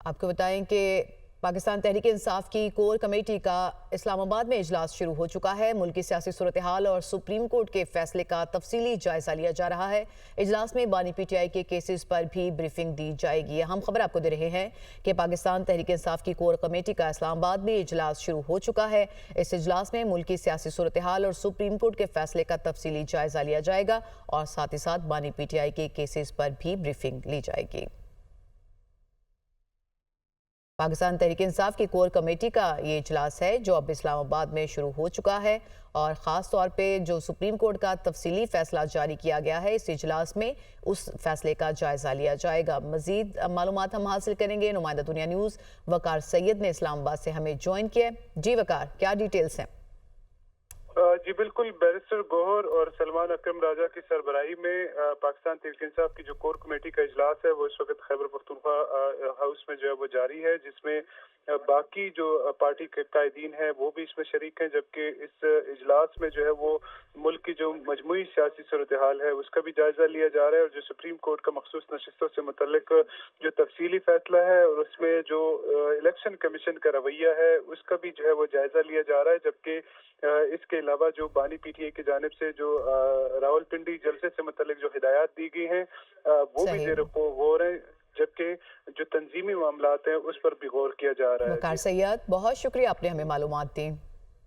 आपको बताएं कि पाकिस्तान तहरीक इंसाफ की कोर कमेटी का इस्लामाबाद में इजलास शुरू हो चुका है। मुल्की सियासी सूरत हाल और सुप्रीम कोर्ट के फैसले का तफसीली जायजा लिया जा रहा है। इजलास में बानी PTI के केसेस पर भी ब्रीफिंग दी जाएगी। हम खबर आपको दे रहे हैं कि पाकिस्तान तहरीक इंसाफ की कोर कमेटी का इस्लामाबाद में इजलास शुरू हो चुका है। इस इजलास में मुल्की सियासी सूरत हाल और सुप्रीम कोर्ट के फैसले का तफसीली जायजा लिया जाएगा और साथ ही साथ बानी PTI के केसेस पर भी ब्रीफिंग ली जाएगी। पाकिस्तान तहरीक इंसाफ की कोर कमेटी का ये इजलास है जो अब इस्लामाबाद में शुरू हो चुका है और ख़ास तौर पे जो सुप्रीम कोर्ट का तफसीली फैसला जारी किया गया है, इस इजलास में उस फैसले का जायजा लिया जाएगा। मजीद मालूमात हम हासिल करेंगे। नुमाइंदा दुनिया न्यूज़ वकार सैयद ने इस्लामाबाद से हमें ज्वाइन किया। जी वकार, क्या डिटेल्स हैं? जी बिल्कुल, बैरिस्टर गौहर और सलमान अकरम राजा की सरबराही में पाकिस्तान तहरीक इंसाफ की जो कोर कमेटी का इजलास है वो इस वक्त खैबर पख्तूनख्वा हाउस में जो है वो जारी है, जिसमें बाकी जो पार्टी के कायदीन हैं वो भी इसमें शरीक हैं, जबकि इस इजलास में जो है वो मुल्क की जो मजमूई सियासी सूरत हाल है उसका भी जायजा लिया जा रहा है और जो सुप्रीम कोर्ट का मखसूस नशिस्तों से मुतल्लिक जो तफसीली फैसला है और उसमें जो इलेक्शन कमीशन का रवैया है उसका भी जो है वो जायजा लिया जा रहा है। जबकि इसके अलावा जो बानी PTI की जानिब से जो रावलपिंडी जलसे से मुतल्लिक जो हिदायत दी गई हैं वो भी जेर हो रहे हैं, जबकि जो तंजीमी मामलात हैं उस पर भी गौर किया जा रहा है। वकार सैयद, बहुत शुक्रिया, आपने हमें मालूमात दी।